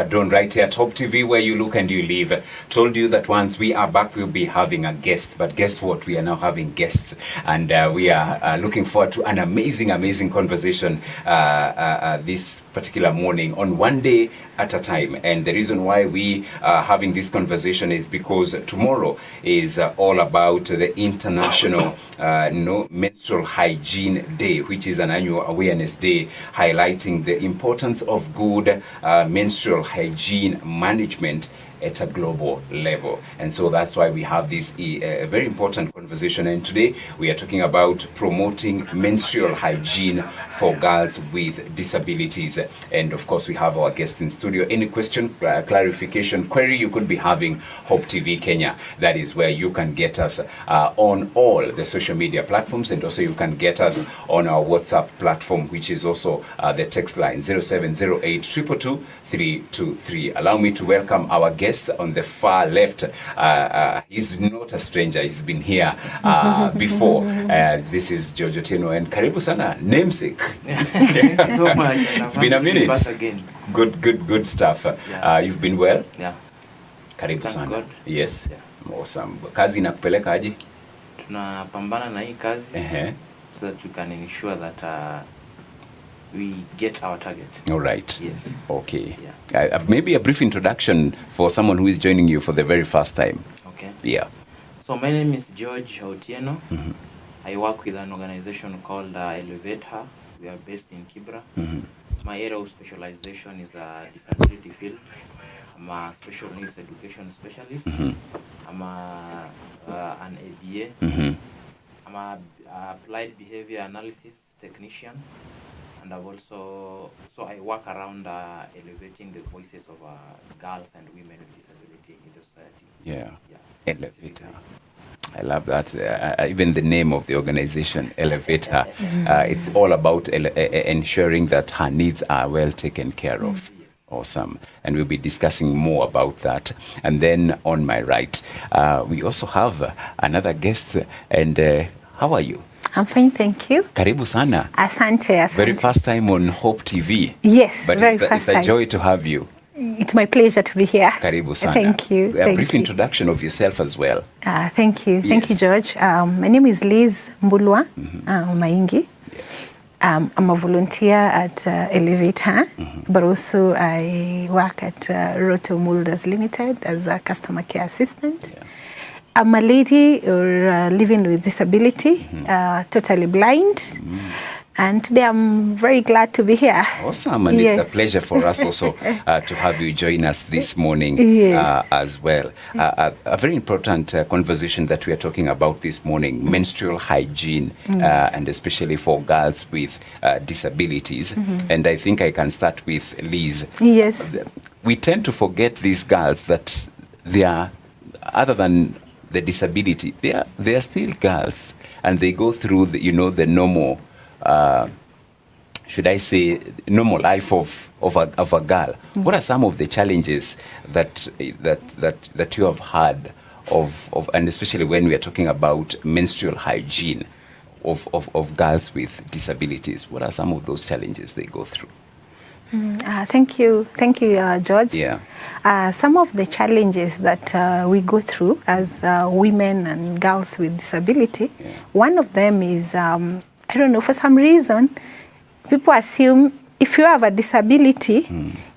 Dawn right here, Top TV, where you look and you live. Told you that once we are back, we'll be having a guest. But guess what? We are now having guests. And we are looking forward to an amazing conversation this particular morning on One Day at a Time. And the reason why we are having this conversation is because tomorrow is all about the International Menstrual Hygiene Day, which is an annual awareness day highlighting the importance of good menstrual hygiene management at a global level. And so that's why we have this very important conversation. And today we are talking about promoting menstrual hygiene for girls with disabilities. And of course we have our guests in studio. Any question, clarification, query you could be having, Hope TV Kenya. That is where you can get us on all the social media platforms, and also you can get us on our WhatsApp platform, which is also the text line 0708 222 323. Allow me to welcome our guest on the far left. He's not a stranger. He's been here before. This is George Otieno, and karibu sana, namesake. Thank you so much. It's been a minute. Back again. Good stuff. Yeah. You've been well? Yeah. Karibu Thank sana. God. Yes. Yeah. Awesome. Kazi inakupeleka aje? Tunapambana na hii kazi so that we can ensure that we get our target. All right. Yes. Okay. Yeah. Maybe a brief introduction for someone who is joining you for the very first time. Okay. Yeah. So my name is George Otieno. I work with an organization called Elevate Her. We are based in Kibra. My area of specialization is a disability field. I'm a special needs education specialist. I'm an ABA. I'm a applied behavior analysis technician. And I've also, so I work around elevating the voices of girls and women with disability in the society. Yeah. Elevator. I love that. Even the name of the organization, Elevator, it's all about ensuring that her needs are well taken care of. Awesome. And we'll be discussing more about that. And then on my right, we also have another guest. And how are you? I'm fine, thank you. Karibu sana. Asante. Very first time on Hope TV. Yes, but very first time. It's a joy to have you. It's my pleasure to be here. Karibu sana. Thank you. A brief introduction of yourself as well. Thank you. Yes. Thank you, George. My name is Liz Mbulwa Maingi. I'm a volunteer at Elevator, but also I work at Roto Mulders Limited as a customer care assistant. Yeah. I'm a lady living with disability, totally blind. And today I'm very glad to be here. Awesome. And yes. It's a pleasure for us also to have you join us this morning as well. A very important conversation that we are talking about this morning, menstrual hygiene, and especially for girls with disabilities. And I think I can start with Liz. Yes. We tend to forget these girls that they are, other than the disability, they are still girls, and they go through the normal, should I say, normal life of a girl. What are some of the challenges that you have had of and especially when we are talking about menstrual hygiene of girls with disabilities? What are some of those challenges they go through? Thank you, George. Yeah. Some of the challenges that we go through as women and girls with disability, one of them is, I don't know, for some reason, people assume if you have a disability,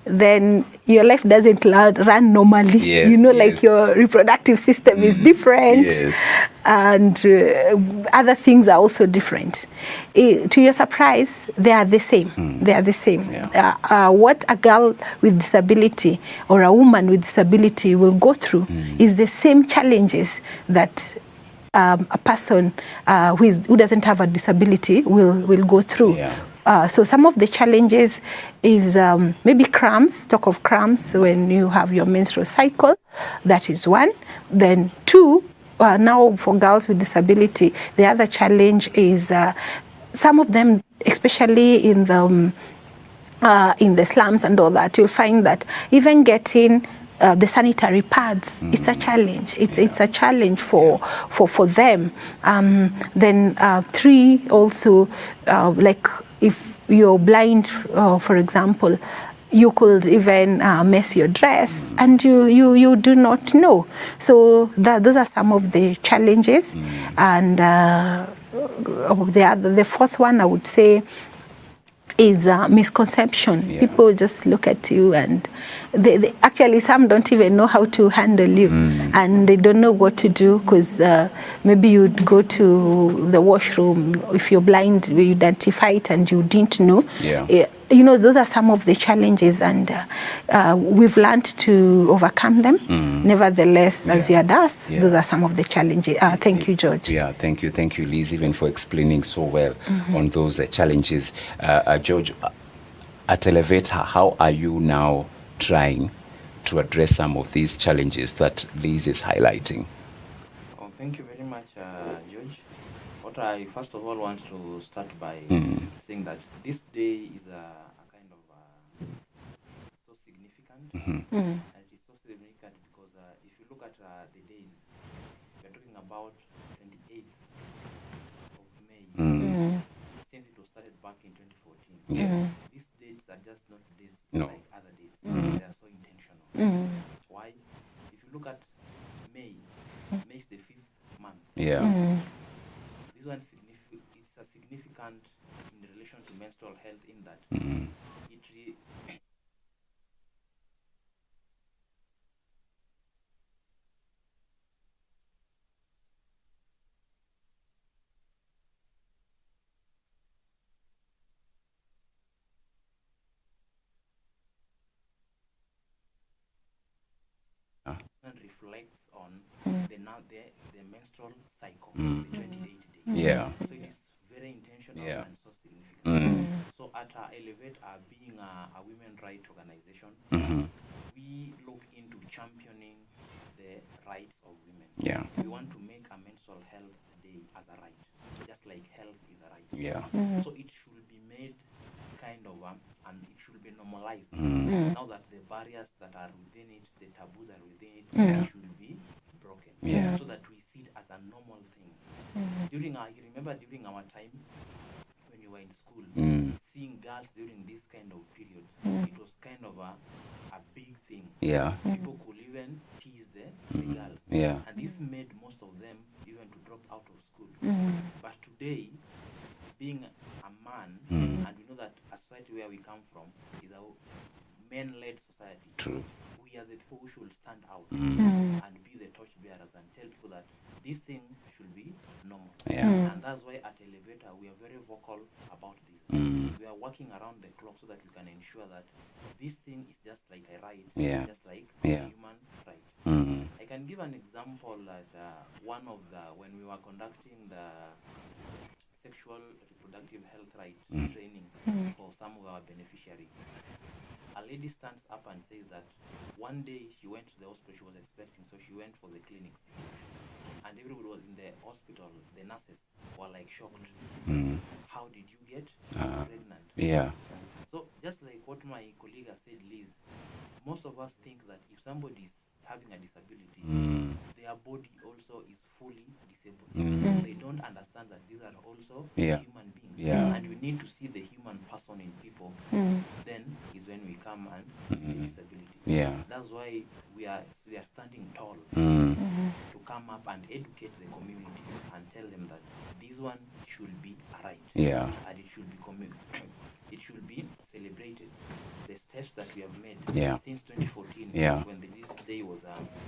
then your life doesn't run normally. Yes, like your reproductive system is different, and other things are also different. To your surprise, they are the same. They are the same. Yeah. What a girl with disability or a woman with disability will go through is the same challenges that a person who doesn't have a disability will go through. Yeah. So some of the challenges is maybe cramps, talk of cramps when you have your menstrual cycle. That is one. Then two, now for girls with disability, the other challenge is some of them, especially in the slums and all that, you'll find that even getting the sanitary pads, it's a challenge. It's a challenge for them. Then three also, like if you're blind, for example, you could even mess your dress, and you do not know. So those are some of the challenges. And the fourth one, I would say, is misconception. Yeah. People just look at you, and they actually, some don't even know how to handle you, and they don't know what to do, because maybe you'd go to the washroom. If you're blind, you identify it and you didn't know. Yeah. You know, those are some of the challenges, and we've learned to overcome them. Nevertheless, as you had asked, those are some of the challenges. Thank you, George. Yeah, thank you, Liz, even for explaining so well on those challenges. George, at Elevator, how are you now trying to address some of these challenges that Liz is highlighting? Oh, thank you very much, George. What I first of all want to start by saying that this day is a kind of so significant. And it is so significant because if you look at the days, we're talking about 28th of May. Since it was started back in 2014. Yes. These dates are just not days No. like other dates. They are so intentional. Why? If you look at May, May is the 5th month. Yeah. This one it's a significant in relation to menstrual health in that it reflects on the menstrual cycle, the 28 days. Yeah. So it is very intentional Yeah. and so significant. So at Elevate, being a women rights organization, we look into championing the rights of women. Yeah. We want to make a menstrual health day as a right, just like health is a right. Yeah. So it should be made kind of, and it should be normalized. Now that the barriers that are within it, the taboos are within it, should be broken. Yeah. So that we see it as a normal thing. You remember during our time when you were in school, seeing girls during this kind of period, it was kind of a big thing. Yeah. People could even tease the girls. Yeah. And this made most of them even to drop out of school. But today, being a man, and we know that a society where we come from is a men-led society. True. We are the people who should stand out and be the torch bearers and tell people that this thing should be normal. Yeah. And that's why at Elevator we are very vocal about this. We are working around the clock so that we can ensure that this thing is just like a right, just like a human right. I can give an example that when we were conducting the sexual reproductive health rights training for some of our beneficiaries, a lady stands up and says that one day she went to the hospital, she was expecting, so she went for the clinic. And everybody was in the hospital, the nurses were like shocked. How did you get pregnant? Yeah. So just like what my colleague has said, Liz, most of us think that if somebody is having a disability, their body also is fully disabled. They don't understand that these are also human beings. And we need to see the human person in people. Then is when we come and see the disability. That's why we are standing tall to come up and educate the community and tell them that this one should be a right. And it should be it should be celebrated. The steps that we have made since 2014, when this day was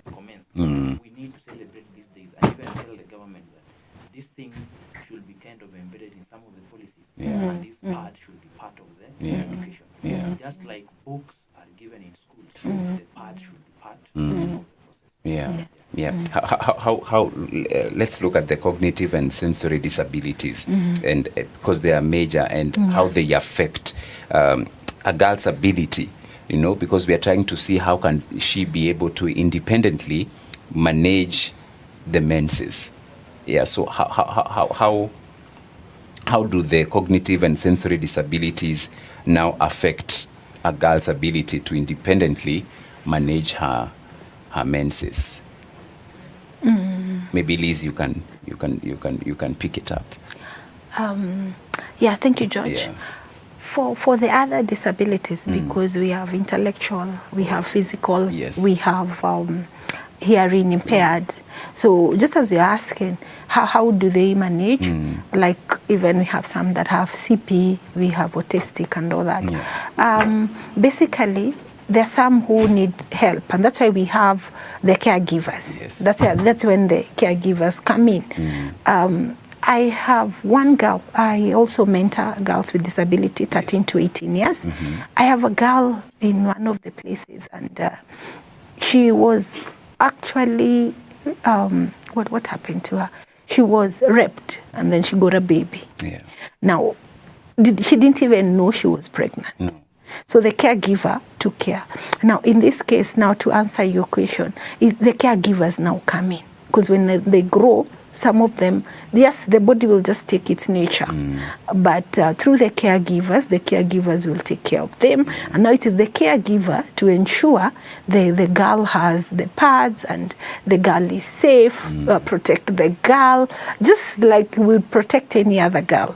commenced, we need to celebrate these days and even tell the government that these things should be kind of embedded in some of the policies, and this part should be part of the education. Just like books are given in schools, the part should be part of the process. How let's look at the cognitive and sensory disabilities, and because they are major, and how they affect a girl's ability, because we are trying to see how can she be able to independently manage the menses. So how do the cognitive and sensory disabilities now affect a girl's ability to independently manage her menses? Maybe Liz, you can pick it up. Thank you, George. For the other disabilities, because we have intellectual, we have physical, Yes. we have hearing impaired. So just as you're asking, how do they manage? Like even we have some that have CP, we have autistic and all that. Yeah. Basically, there are some who need help, and that's why we have the caregivers. Yes. That's when the caregivers come in. I have one girl. I also mentor girls with disability, 13 to 18 years. I have a girl in one of the places, and she was actually, what happened to her? She was raped, and then she got a baby. Yeah. Now, she didn't even know she was pregnant. No. So the caregiver took care. Now, in this case, now to answer your question, the caregivers now come in. Because when they grow, some of them, yes, the body will just take its nature. But through the caregivers will take care of them. And now it is the caregiver to ensure the girl has the pads and the girl is safe, protect the girl, just like we protect any other girl.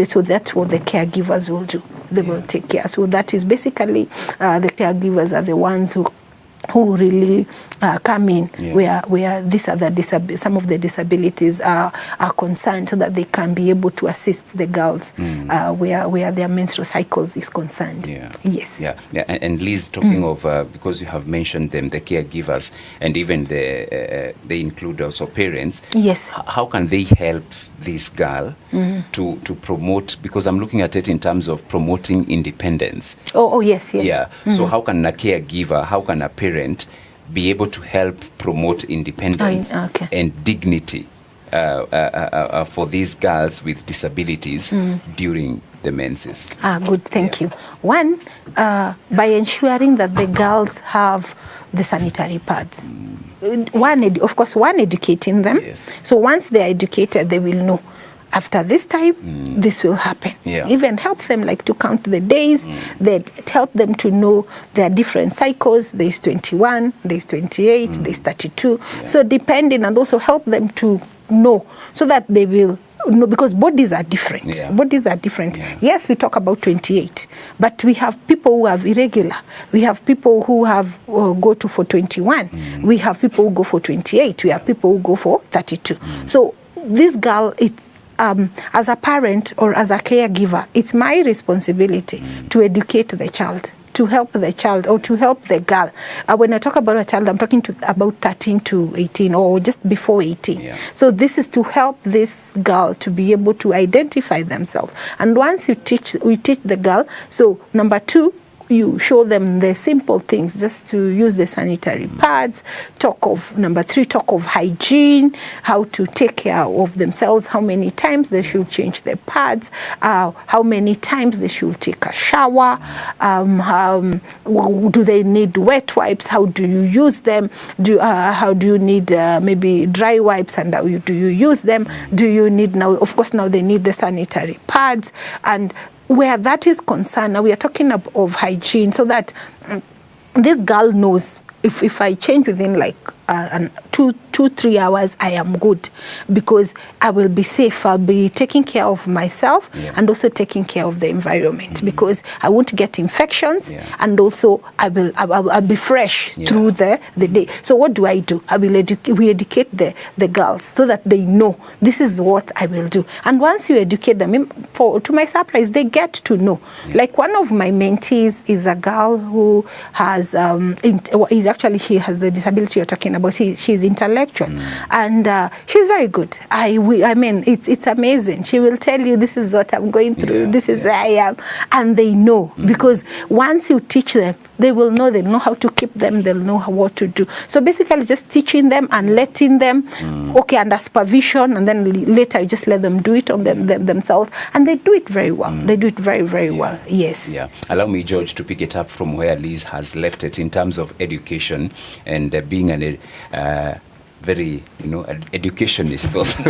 So that's what the caregivers will do. They will take care. So that is basically the caregivers are the ones who really come in where these other some of the disabilities are concerned, so that they can be able to assist the girls where their menstrual cycles is concerned. Yes. And Liz, talking of because you have mentioned them, the caregivers, and even they include also parents. Yes. How can they help this girl to promote? Because I'm looking at it in terms of promoting independence. Oh yes. Yeah. So how can a caregiver, how can a parent be able to help promote independence and dignity for these girls with disabilities during the menses? Good, thank you. One, by ensuring that the girls have the sanitary pads. Of course, educating them. Yes. So once they are educated, they will know. After this time, this will happen. Even help them like to count the days. That help them to know there are different cycles. There's 21, there's 28, there's 32. So depending, and also help them to know, so that they will know, because bodies are different. Bodies are different. Yes, we talk about 28, but we have people who have irregular. We have people who have go to for 21. We have people who go for 28. We have people who go for 32. So this girl, it's as a parent or as a caregiver, it's my responsibility to educate the child, to help the child, or to help the girl. When I talk about a child, I'm talking about 13 to 18 or just before 18. So this is to help this girl to be able to identify themselves. And once we teach the girl, so number 2, you show them the simple things, just to use the sanitary pads. Number 3, talk of hygiene, how to take care of themselves, how many times they should change their pads, how many times they should take a shower, do they need wet wipes, how do you use them, how do you need maybe dry wipes, and how do you use them, do you need now, of course now they need the sanitary pads. And where that is concerned, now we are talking of hygiene, so that this girl knows if I change within like 2-3 hours, I am good, because I will be safe. I'll be taking care of myself and also taking care of the environment, because I won't get infections, and also I'll be fresh through the day. So what do? We educate the girls, so that they know this is what I will do. And once you educate them, to my surprise, they get to know. Like one of my mentees is a girl who has she has the disability you're talking about. She's intellectual, and she's very good. I mean, it's amazing. She will tell you, this is what I'm going through, this is where I am, and they know, because once you teach them, they will know. They know how to keep them. They'll know what to do. So basically, just teaching them and letting them, under supervision, and then later you just let them do it on themselves, and they do it very well. They do it very, very well. Yes. Yeah. Allow me, George, to pick it up from where Liz has left it in terms of education and being an very, educationist also.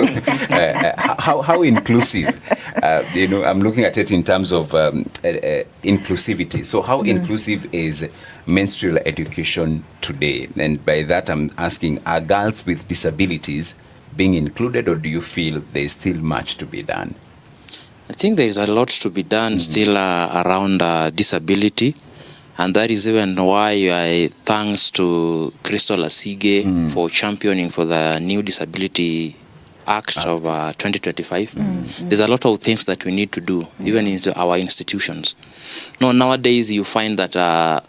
How inclusive, I'm looking at it in terms of inclusivity. So how inclusive is menstrual education today? And by that I'm asking, are girls with disabilities being included, or do you feel there's still much to be done? I think there is a lot to be done still around disability, and that is even why thanks to Crystal Asige for championing for the new Disability Act of 2025. There's a lot of things that we need to do, even into our institutions. No, nowadays you find that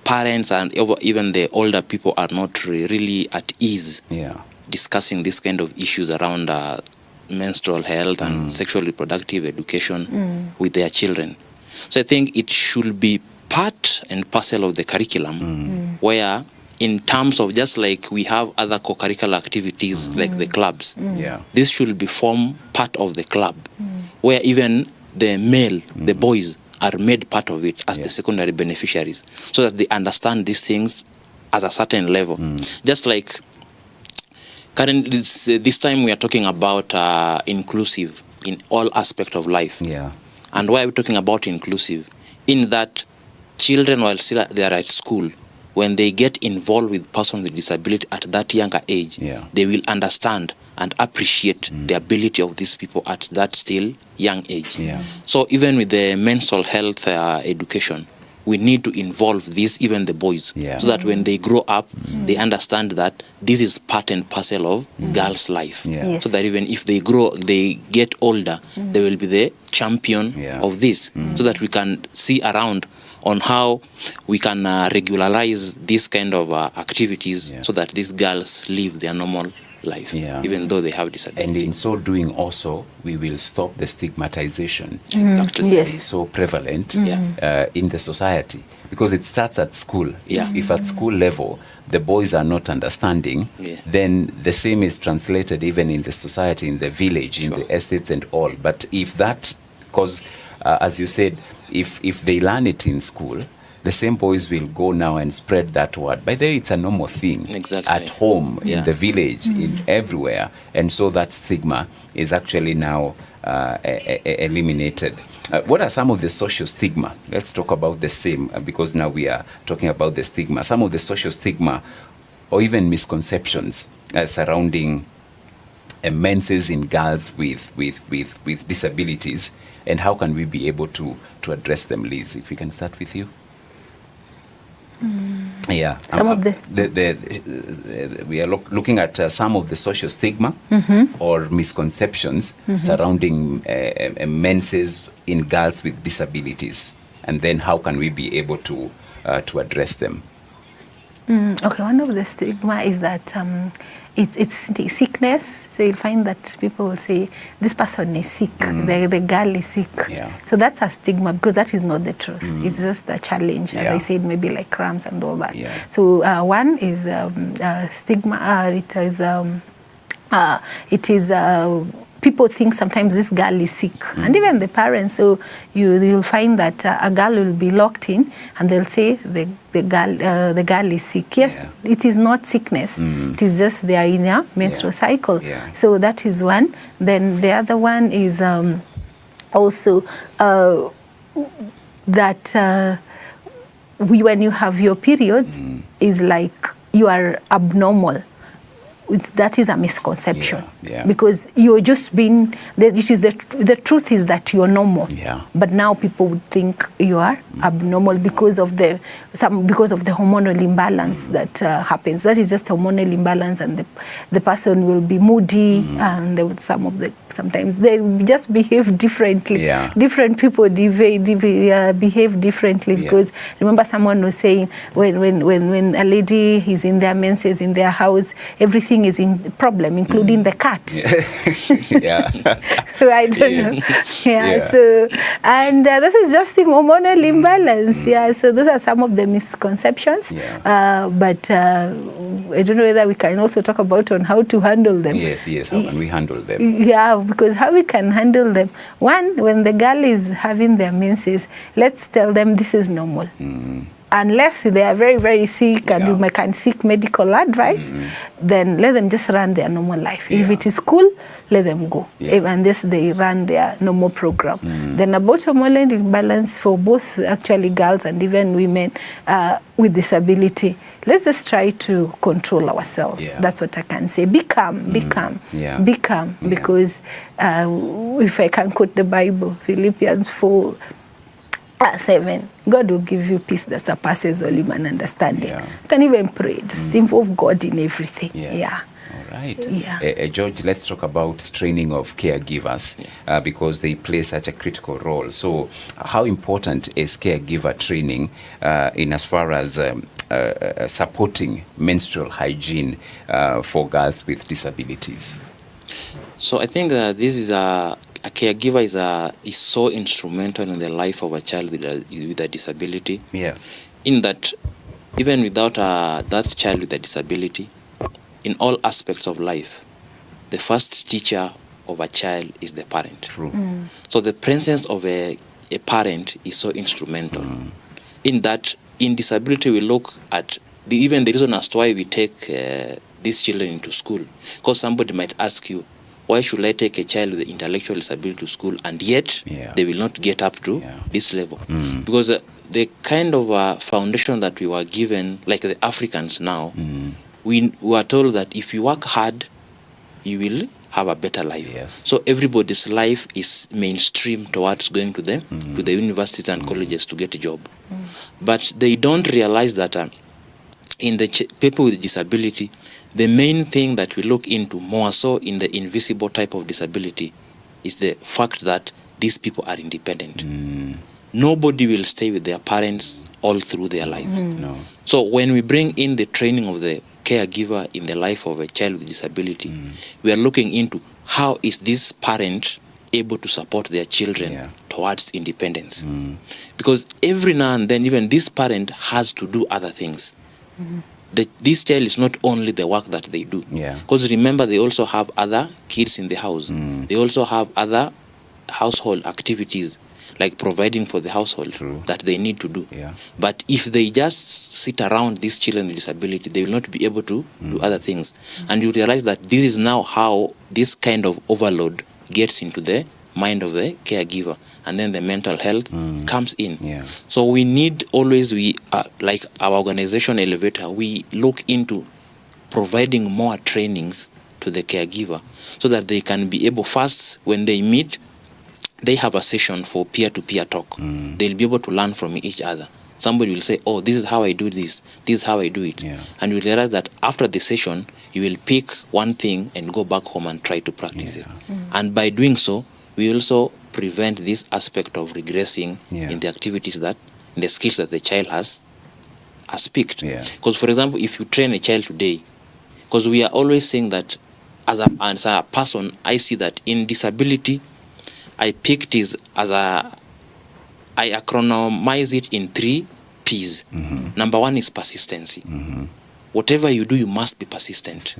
parents and even the older people are not really at ease discussing this kind of issues around menstrual health and sexual reproductive education with their children. So I think it should be part and parcel of the curriculum where, in terms of just like we have other co-curricular activities like the clubs, this should be form part of the club where even the male, the boys, are made part of it as the secondary beneficiaries, so that they understand these things at a certain level. Just like currently, this time we are talking about inclusive in all aspects of life. And why are we talking about inclusive? In that children, while still they are at school, when they get involved with persons with disability at that younger age, they will understand and appreciate the ability of these people at that still young age. So even with the menstrual health education, we need to involve these, even the boys, so that when they grow up, they understand that this is part and parcel of girls' life. So that even if they grow, they get older, they will be the champion of this, so that we can see around on how we can regularize this kind of activities, so that these girls live their normal life, even though they have disability. And in so doing also, we will stop the stigmatization that is so prevalent in the society, because it starts at school. If at school level the boys are not understanding, then the same is translated even in the society, in the village, in the estates and all. But if that, because as you said, if they learn it in school, the same boys will go now and spread that word. By the way, it's a normal thing at home, in the village, in everywhere. And so that stigma is actually now eliminated. What are some of the social stigma? Let's talk about the same, because now we are talking about the stigma. Some of the social stigma or even misconceptions surrounding menses in girls with disabilities, and how can we be able to address them? Liz, if we can start with you. Some of the we are looking at some of the social stigma or misconceptions surrounding menses in girls with disabilities, and then how can we be able to address them? Okay, one of the stigma is that it's sickness. So you'll find that people will say, this person is sick, the girl is sick. So that's a stigma, because that is not the truth. It's just a challenge, as I said, maybe like cramps and all that. So one is stigma. It is people think sometimes this girl is sick, and even the parents. So you'll find that a girl will be locked in, and they'll say the girl is sick. Yes, it is not sickness. It is just they are in a menstrual cycle. So that is one. Then the other one is also that when you have your periods, is like you are abnormal. That is a misconception, because you're just being. The truth is that you're normal, but now people would think you are abnormal because of the hormonal imbalance that happens. That is just hormonal imbalance, and the person will be moody, and sometimes they just behave differently. Different people behave differently, because remember someone was saying when a lady is in their menses in their house, everything is in problem, including the cat. So I don't know. So and this is just the hormonal imbalance. So those are some of the misconceptions. But I don't know whether we can also talk about on how to handle them. Yes. How can we handle them? Because how we can handle them. One, when the girl is having their menses, let's tell them this is normal. unless they are very, very sick and Yeah. you can seek medical advice, then let them just run their normal life. If Yeah. it is school, let them go. Yeah. Unless they run their normal program. Then about hormonal imbalance for both actually girls and even women with disability, let's just try to control ourselves. Yeah. That's what I can say. Be calm, be calm, Yeah. be calm. Yeah. Because if I can quote the Bible, Philippians 4:7, God will give you peace that surpasses all human understanding. Yeah. You can even pray. Just involve God in everything. Yeah. All right. Yeah. George, let's talk about training of caregivers because they play such a critical role. So how important is caregiver training in as far as supporting menstrual hygiene for girls with disabilities? So I think this is a caregiver is so instrumental in the life of a child with a disability. Yeah. In that, even without that child with a disability, in all aspects of life, the first teacher of a child is the parent. True. So the presence of a parent is so instrumental. In that, in disability, we look at even the reason as to why we take these children into school. Because somebody might ask you, why should I take a child with intellectual disability to school, and yet they will not get up to this level? Because the kind of foundation that we were given, like the Africans now, we were told that if you work hard, you will have a better life. Yes. So everybody's life is mainstream towards going to the universities and colleges to get a job. But they don't realize that in the people with disability, the main thing that we look into more so in the invisible type of disability is the fact that these people are independent. Nobody will stay with their parents all through their lives. No. So when we bring in the training of the caregiver in the life of a child with disability, we are looking into how is this parent able to support their children towards independence. Because every now and then, even this parent has to do other things. This child is not only the work that they do. Because remember, they also have other kids in the house. They also have other household activities, like providing for the household that they need to do. But if they just sit around these children with disability, they will not be able to do other things. And you realize that this is now how this kind of overload gets into the mind of the caregiver, and then the mental health comes in. So we need always, like our organization Elevator, we look into providing more trainings to the caregiver so that they can be able, first, when they meet, they have a session for peer-to-peer talk. They'll be able to learn from each other. Somebody will say, oh, this is how I do this is how I do it. And you realize that after the session, you will pick one thing and go back home and try to practice it. And by doing so, we also prevent this aspect of regressing in the activities in the skills that the child has picked. Because, for example, if you train a child today, because we are always saying that as a person, I see that in disability, I picked it I acronymize it in 3 P's. Number 1 is persistency. Whatever you do, you must be persistent.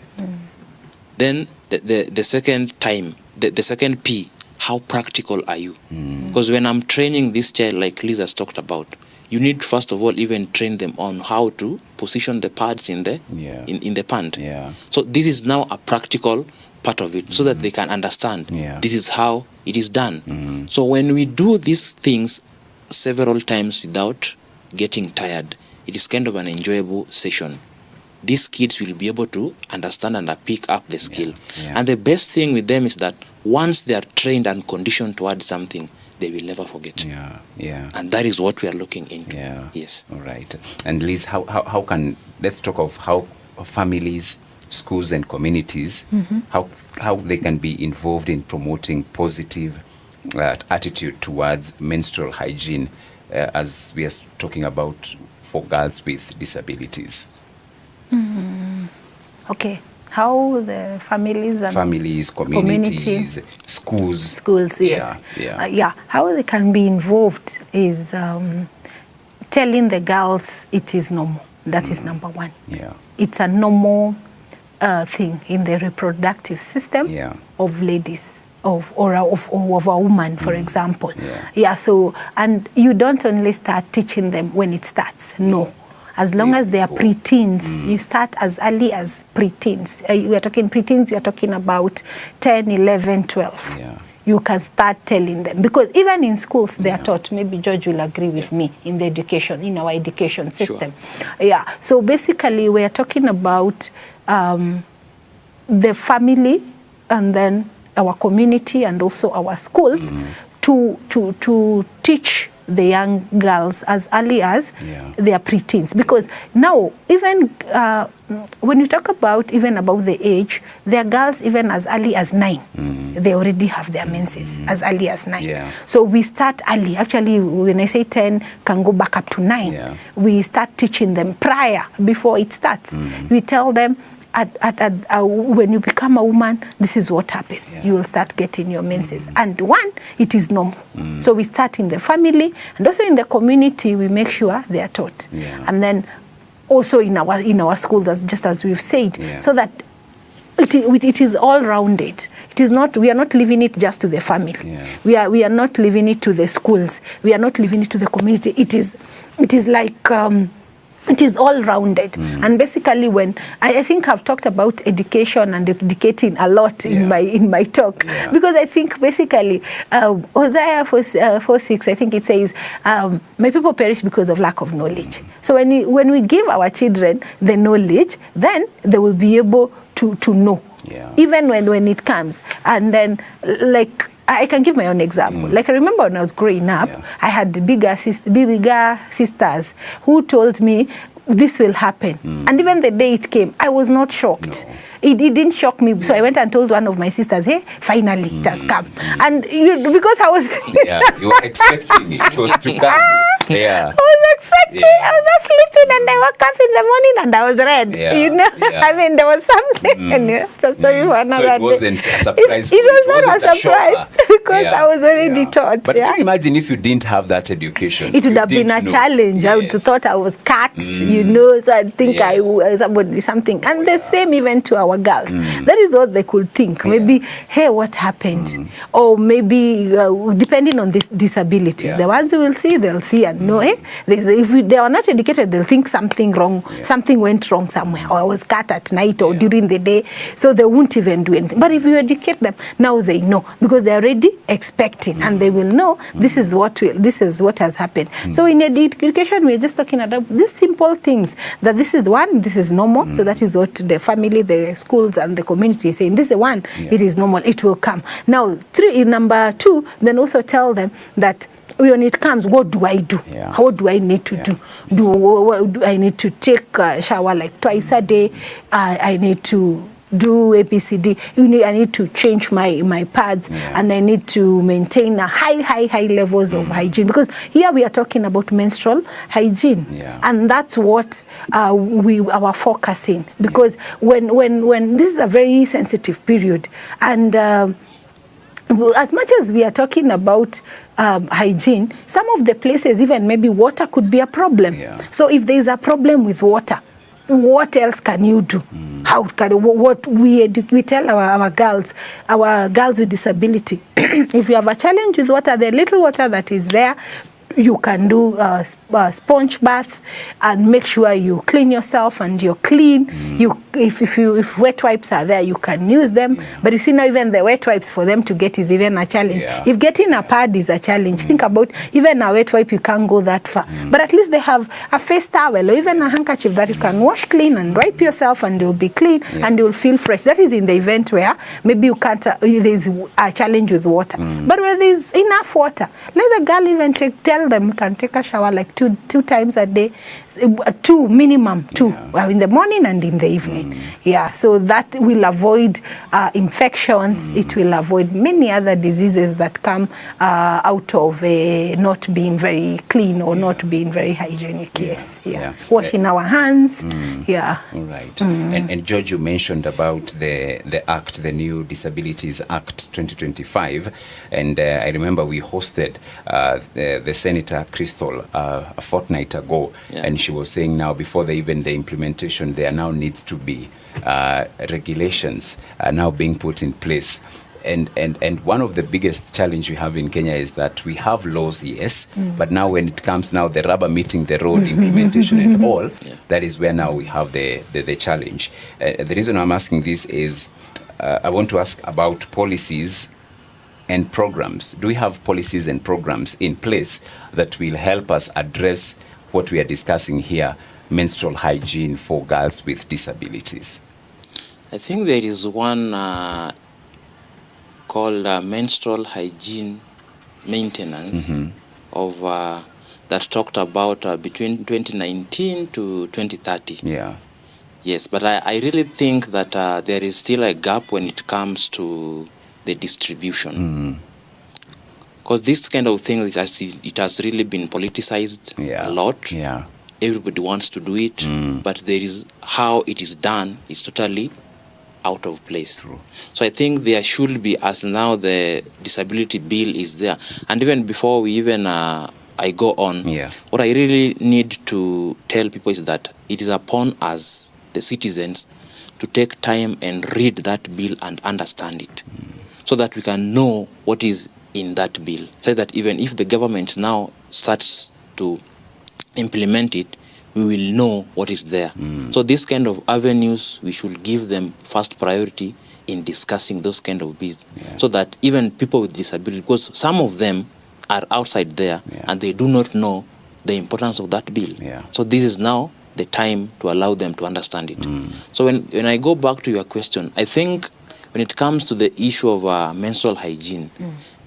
Then the second P, how practical are you? Because when I'm training this child, like Liz has talked about, you need first of all even train them on how to position the pads in the pant. So this is now a practical part of it, so that they can understand this is how it is done. So when we do these things several times without getting tired, it is kind of an enjoyable session. These kids will be able to understand and pick up the skill. And the best thing with them is that once they are trained and conditioned towards something, they will never forget. And that is what we are looking into. Yes. All right. And Liz, how can, let's talk of how families, schools and communities, how they can be involved in promoting positive attitude towards menstrual hygiene, as we are talking about for girls with disabilities. Okay. How the families and communities, schools, yes. How they can be involved is telling the girls it is normal. That is number 1. It's a normal thing in the reproductive system of ladies. of a woman, for example. So, and you don't only start teaching them when it starts. No. As long as they are preteens, you start as early as preteens. We are talking preteens, we are talking about 10, 11, 12. You can start telling them. Because even in schools, they are taught, maybe George will agree with me, in our education system. So basically, we are talking about the family, and then our community, and also our schools, to teach the young girls as early as they are preteens. Because now, even when you talk about the age, there are girls even as early as 9. They already have their menses as early as 9. So we start early. Actually, when I say 10, can go back up to 9. We start teaching them before it starts. We tell them, when you become a woman, this is what happens. You will start getting your menses. And it is normal. So we start in the family, and also in the community, we make sure they are taught. And then also in our schools, just as we've said, so that it is all rounded. It is not. We are not leaving it just to the family. We are not leaving it to the schools. We are not leaving it to the community. It is like. It is all rounded. And basically, when I think I've talked about education and educating a lot in my talk, because I think basically Hosea 4:6, I think it says, my people perish because of lack of knowledge. So when we give our children the knowledge, then they will be able to know, even when it comes. And then, like, I can give my own example. Like, I remember when I was growing up, I had bigger sisters who told me this will happen. And even the day it came, I was not shocked. It didn't shock me. So I went and told one of my sisters, hey, finally it has come. And because I was... you were expecting it was to come. I was expecting. I was just sleeping, and I woke up in the morning and I was red. I mean, there was something. It's a story for another day. So it wasn't a surprise. It was not a surprise because I was already taught. But can you imagine if you didn't have that education? It would have been a challenge. I would have thought I was cut, so I'd think I was something. And the same even to our girls. That is what they could think. Maybe, hey, what happened? Or maybe, depending on this disability. The ones who will see, they'll see and know, if they are not educated, they'll think something wrong, something went wrong somewhere, or I was cut at night or during the day, so they won't even do anything. But if you educate them, now they know, because they're already expecting, and they will know this is what has happened. So in education, we're just talking about these simple things, that this is normal, so that is what the family, the schools, and the community is saying. This is it is normal, it will come. Now, number 2, then also tell them that when it comes, what do I do? What do I need to do? Do I need to take a shower like twice a day? I need to do ABCD. I need to change my pads, and I need to maintain a high levels of hygiene, because here we are talking about menstrual hygiene, and that's what we are focusing, because when this is a very sensitive period, and as much as we are talking about hygiene, some of the places, even maybe water could be a problem. So if there is a problem with water, what else can you do? How can what we tell our girls with disability? If you have a challenge with water, the little water that is there, you can do a sponge bath and make sure you clean yourself and you're clean. If wet wipes are there, you can use them. But you see now, even the wet wipes, for them to get is even a challenge. If getting a pad is a challenge, think about even a wet wipe, you can't go that far. But at least they have a face towel or even a handkerchief that you can wash clean and wipe yourself, and you'll be clean and you'll feel fresh. That is in the event where maybe you can't, there's a challenge with water. But where there's enough water, let the girl even tell them you can take a shower like two times a day, minimum two, in the morning and in the evening. So that will avoid infections. It will avoid many other diseases that come out of not being very clean or not being very hygienic. Washing our hands. All right. And George, you mentioned about the act, the new Disabilities Act 2025, and I remember we hosted the Senator Crystal a fortnight ago, and she was saying now, before the implementation, there now needs to be regulations now being put in place. and one of the biggest challenge we have in Kenya is that we have laws, yes, but now when it comes now the rubber meeting the road, implementation and all, that is where now we have the challenge. The reason I'm asking this is I want to ask about policies and programs. Do we have policies and programs in place that will help us address what we are discussing here, menstrual hygiene for girls with disabilities? I think there is one called menstrual hygiene maintenance of that talked about between 2019 to 2030. Yeah. Yes, but I really think that there is still a gap when it comes to the distribution. Because this kind of thing, it has really been politicized a lot. Yeah. Everybody wants to do it, but there is how it is done is totally out of place. True. So I think there should be, as now the disability bill is there, and even before we even I go on, what I really need to tell people is that it is upon us, the citizens, to take time and read that bill and understand it, so that we can know what is in that bill. So that even if the government now starts to implement it, we will know what is there. So this kind of avenues, we should give them first priority in discussing those kind of bills, so that even people with disability, because some of them are outside there and they do not know the importance of that bill. So this is now the time to allow them to understand it. So when I go back to your question, I think when it comes to the issue of menstrual hygiene,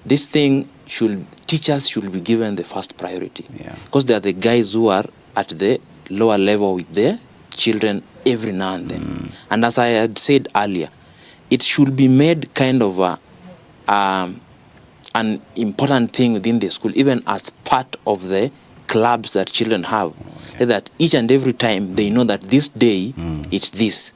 this thing teachers should be given the first priority, because they are the guys who are at the lower level with their children every now and then. And as I had said earlier, it should be made kind of an important thing within the school, even as part of the clubs that children have, that each and every time they know that this day it's this.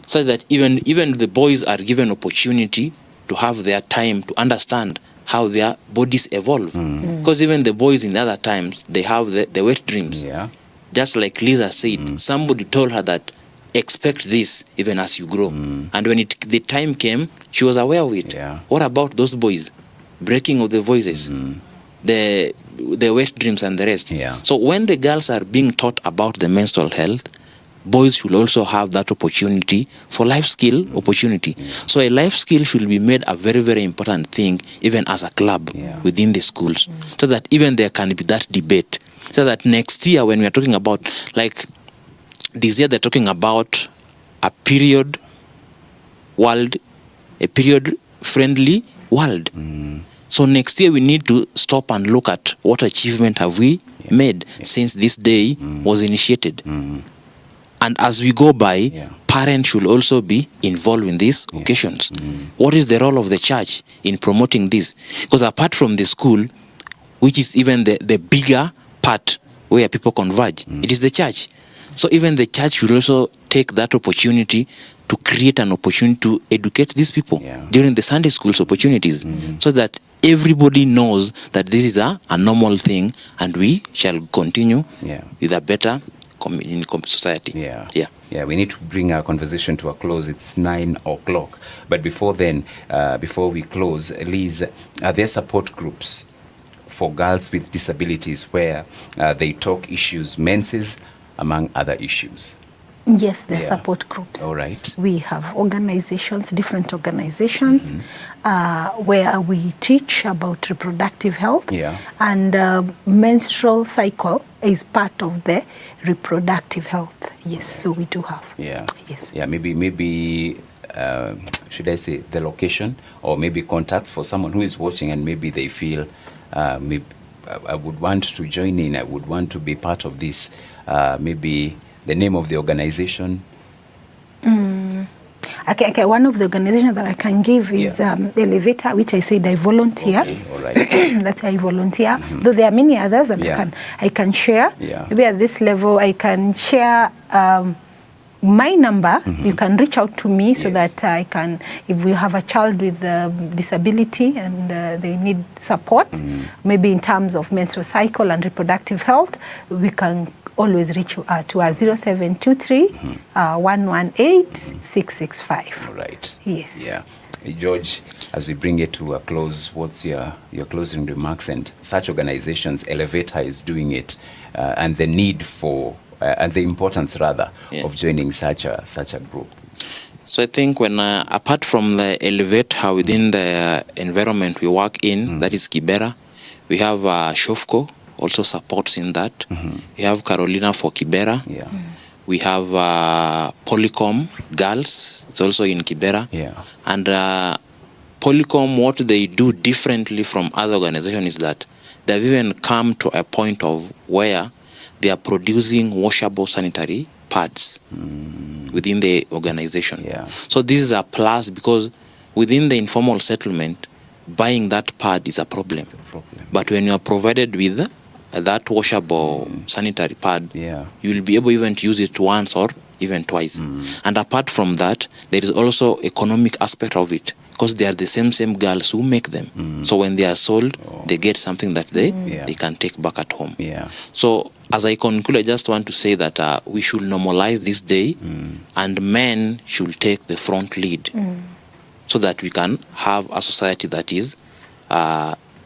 So that even the boys are given opportunity to have their time to understand how their bodies evolve. Because even the boys in the other times, they have the wet dreams. Just like Lisa said, somebody told her that expect this even as you grow. And when the time came, she was aware of it. What about those boys? Breaking of the voices, the wet dreams and the rest. So when the girls are being taught about the menstrual health, boys should also have that opportunity for life skill opportunity. So a life skill should be made a very, very important thing, even as a club within the schools, so that even there can be that debate. So that next year, when we are talking about, like this year, they're talking about a period-friendly world. So next year, we need to stop and look at what achievement have we made since this day was initiated. And as we go by, parents should also be involved in these occasions. What is the role of the church in promoting this? Because apart from the school, which is even the bigger part where people converge, it is the church. So even the church should also take that opportunity to create an opportunity to educate these people during the Sunday schools opportunities, so that everybody knows that this is a normal thing, and we shall continue with a better in society. We need to bring our conversation to a close. It's 9 o'clock. But before then, before we close, Liz, are there support groups for girls with disabilities where they talk issues, menses, among other issues? Yes, there are support groups. All right. We have organizations, different organizations, where we teach about reproductive health. And menstrual cycle is part of the reproductive health. Yes, so we do have. Yes. Maybe should I say the location, or maybe contacts for someone who is watching and maybe they feel maybe I would want to join in, I would want to be part of this. Maybe the name of the organization. Okay, one of the organizations that I can give is Elevator, which I said I volunteer. Okay, all right. That I volunteer. Though there are many others that I can share. Maybe at this level I can share my number. You can reach out to me so that I can, if we have a child with disability and they need support, maybe in terms of menstrual cycle and reproductive health, we can always reach to our 0723 118 665. All right. Yes. George, as we bring it to a close, what's your closing remarks and such organizations, Elevator is doing it, and the need for, and the importance rather, of joining such a group? So I think when, apart from the Elevator within the environment we work in, that is Kibera, we have Shofco also supports in that. We have Carolina for Kibera. Yeah. We have Polycom Girls, it's also in Kibera. Yeah. And Polycom, what they do differently from other organizations is that they've even come to a point of where they are producing washable sanitary pads within the organization. Yeah. So this is a plus, because within the informal settlement, buying that pad is a problem. But when you are provided with that washable sanitary pad, yeah, you will be able even to use it once or even twice. And apart from that, there is also economic aspect of it, because they are the same girls who make them. So when they are sold, they get something that they can take back at home. Yeah. So as I conclude, I just want to say that we should normalize this day, and men should take the front lead, so that we can have a society that is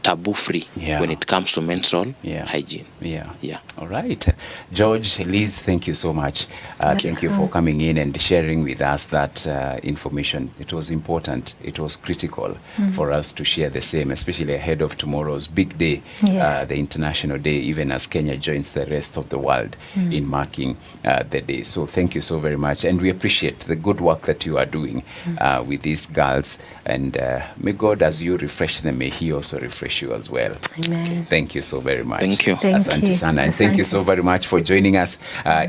taboo-free when it comes to menstrual hygiene. Yeah. All right. George, Liz, thank you so much. Thank you for coming in and sharing with us that information. It was important. It was critical for us to share the same, especially ahead of tomorrow's big day, the International Day, even as Kenya joins the rest of the world in marking the day. So thank you so very much. And we appreciate the good work that you are doing with these girls. And may God, as you refresh them, may He also refresh you as well. Amen. Thank you so very much. Thank you. Asante sana. And thank you so very much for joining us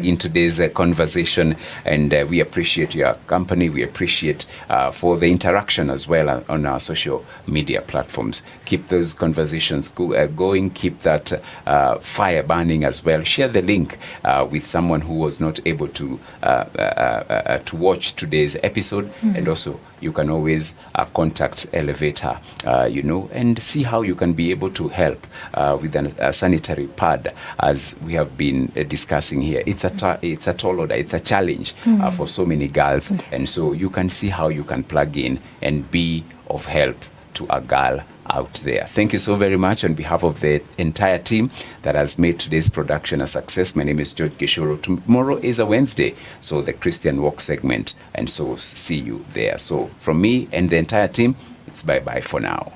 in today's conversation. And we appreciate your company. We appreciate for the interaction as well on our social media platforms. Keep those conversations going. Keep that fire burning as well. Share the link with someone who was not able to watch today's episode. And also, you can always contact Elevator, and see how you can be able to help with a sanitary pad, as we have been discussing here. It's a tall order. It's a challenge for so many girls. Yes. And so you can see how you can plug in and be of help to a girl out there. Thank you so very much on behalf of the entire team that has made today's production a success. My name is George Gishoro. Tomorrow is a Wednesday, so the Christian Walk segment, and so see you there. So from me and the entire team, it's bye-bye for now.